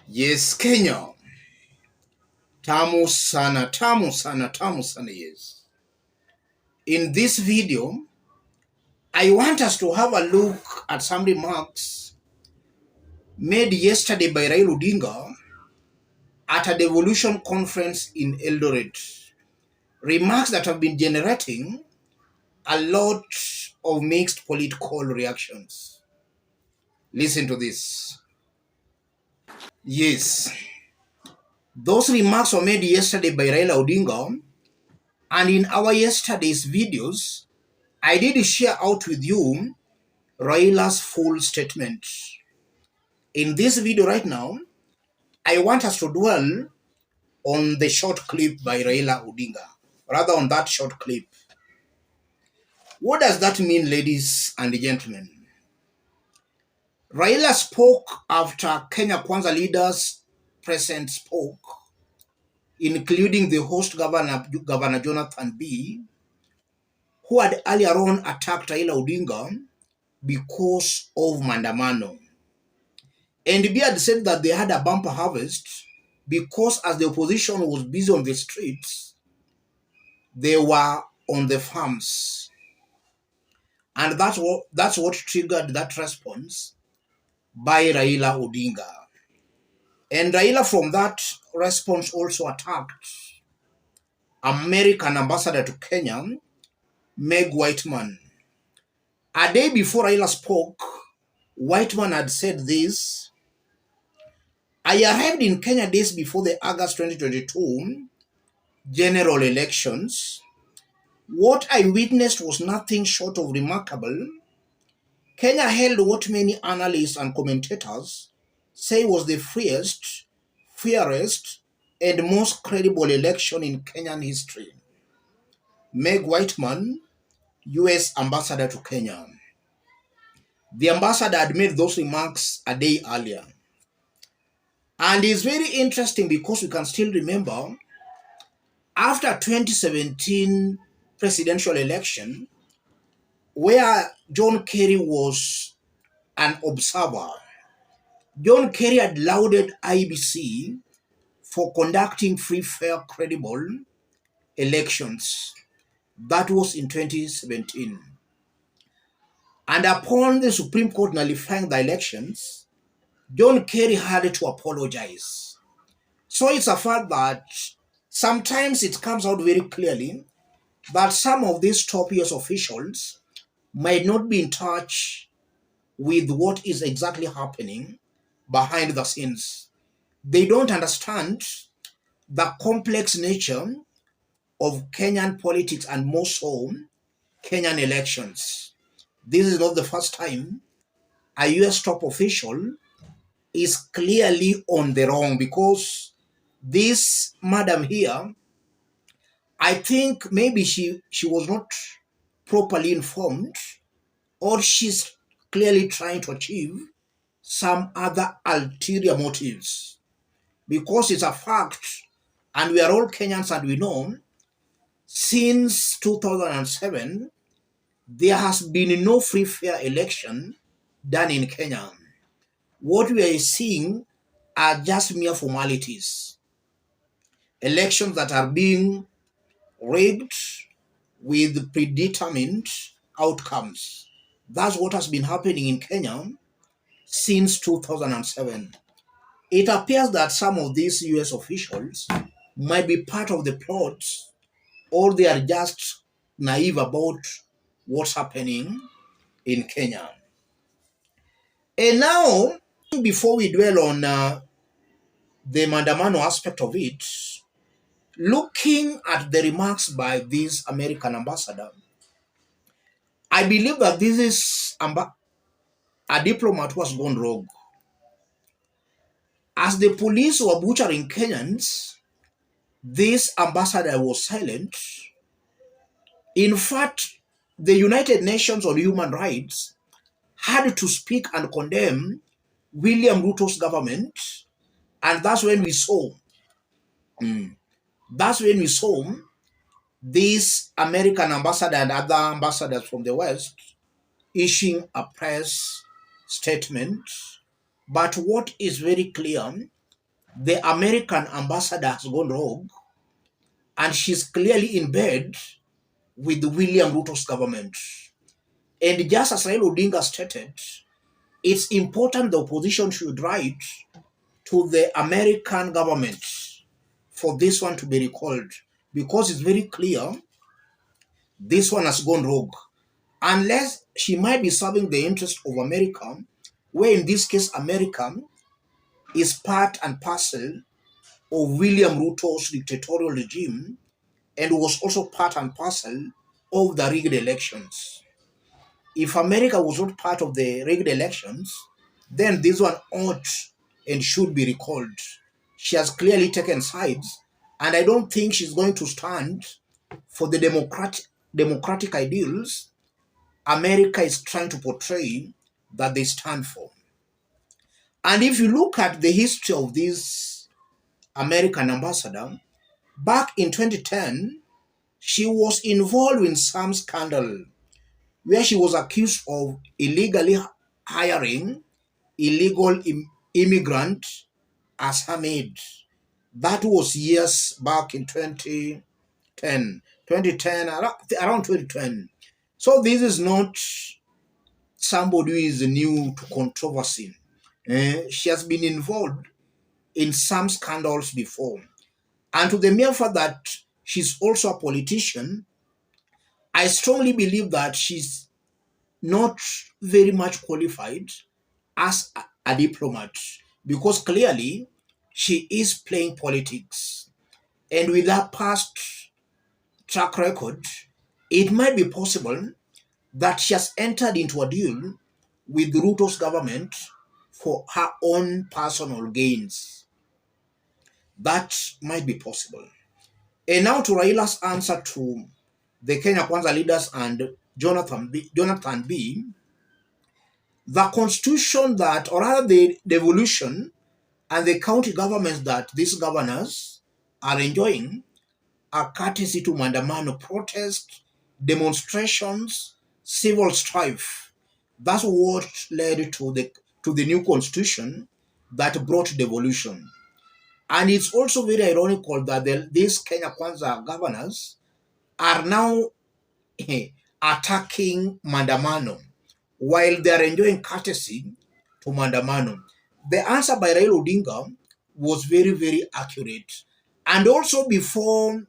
Yes, Kenya. Tamu sana, tamu sana, tamu sana, yes. In this video, I want us to have a look at some remarks made yesterday by Raila Odinga at a devolution conference in Eldoret. Remarks that have been generating a lot of mixed political reactions. Listen to this. Yes, those remarks were made yesterday by Raila Odinga, and in our yesterday's videos, I did share out with you Raila's full statement. In this video right now, I want us to dwell on the short clip by Raila Odinga, rather on that short clip. What does that mean, ladies and gentlemen? Raila spoke after Kenya Kwanza leaders present spoke, including the host Governor Jonathan B., who had earlier on attacked Raila Odinga because of Mandamano. And B had said that they had a bumper harvest because as the opposition was busy on the streets, they were on the farms. And that's what triggered that response by Raila Odinga. And Raila from that response also attacked American ambassador to Kenya, Meg Whitman. A day before Raila spoke, Whitman had said this: I arrived in Kenya days before the August 2022 general elections. What I witnessed was nothing short of remarkable. Kenya held what many analysts and commentators say was the freest, fairest, and most credible election in Kenyan history. Meg Whitman, US Ambassador to Kenya. The ambassador had made those remarks a day earlier. And it's very interesting because we can still remember after 2017 presidential election, where John Kerry was an observer. John Kerry had lauded IBC for conducting free, fair, credible elections. That was in 2017. And upon the Supreme Court nullifying the elections, John Kerry had to apologize. So it's a fact that sometimes it comes out very clearly that some of these top US officials might not be in touch with what is exactly happening behind the scenes. They don't understand the complex nature of Kenyan politics and more so Kenyan elections. This is not the first time a US top official is clearly on the wrong, because this madam here, I think maybe she was not properly informed, or she's clearly trying to achieve some other ulterior motives, because it's a fact, and we are all Kenyans and we know, since 2007, there has been no free fair election done in Kenya. What we are seeing are just mere formalities. Elections that are being rigged with predetermined outcomes. That's what has been happening in Kenya since 2007. It appears that some of these US officials might be part of the plot, or they are just naive about what's happening in Kenya. And now, before we dwell on the Mandamano aspect of it, looking at the remarks by this American ambassador, I believe that this is a diplomat who has gone rogue. As the police were butchering Kenyans, this ambassador was silent. In fact, the United Nations on Human Rights had to speak and condemn William Ruto's government, and that's when we saw this American ambassador and other ambassadors from the West issuing a press statement. But what is very clear the American ambassador has gone rogue, and she's clearly in bed with William Ruto's government. And just as Raila Odinga stated, it's important the opposition should write to the American government for this one to be recalled, because it's very clear this one has gone rogue. Unless she might be serving the interest of America, where in this case America is part and parcel of William Ruto's dictatorial regime, and was also part and parcel of the rigged elections. If America was not part of the rigged elections, then this one ought and should be recalled. She has clearly taken sides, and I don't think she's going to stand for the democratic ideals America is trying to portray that they stand for. And if you look at the history of this American ambassador, back in 2010, she was involved in some scandal where she was accused of illegally hiring illegal immigrant as her maid. That was years back in 2010, around 2010. So this is not somebody who is new to controversy. She has been involved in some scandals before. And to the mere fact that she's also a politician, I strongly believe that she's not very much qualified as a diplomat, because clearly she is playing politics. And with her past track record, it might be possible that she has entered into a deal with Ruto's government for her own personal gains. That might be possible. And now to Raila's answer to the Kenya Kwanza leaders and Jonathan B. The constitution that, or rather the devolution and the county governments that these governors are enjoying are courtesy to Mandamano protest, demonstrations, civil strife. That's what led to the new constitution that brought devolution. And it's also very ironical that these Kenya Kwanza governors are now attacking Mandamano while they are enjoying courtesy to Mandamano. The answer by Raila Odinga was very, very accurate. And also before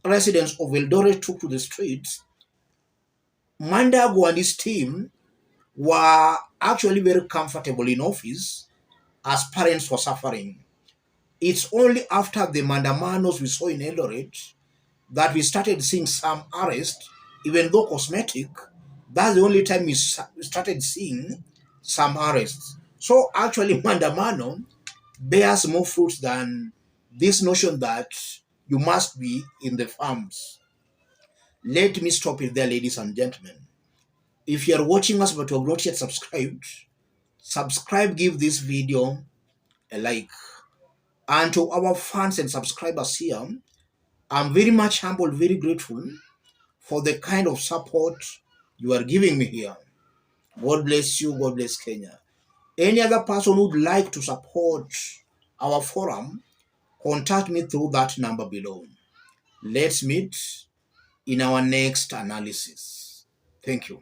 residents of Eldoret took to the streets, Mandago and his team were actually very comfortable in office as parents were suffering. It's only after the Mandamanos we saw in Eldoret that we started seeing some arrests, even though cosmetic. That's the only time we started seeing some arrests. So actually, Mandamano bears more fruits than this notion that you must be in the farms. Let me stop it there, ladies and gentlemen. If you are watching us but you have not yet subscribed, subscribe, give this video a like. And to our fans and subscribers here, I'm very much humbled, very grateful for the kind of support you are giving me here. God bless you. God bless Kenya. Any other person who would like to support our forum, contact me through that number below. Let's meet in our next analysis. Thank you.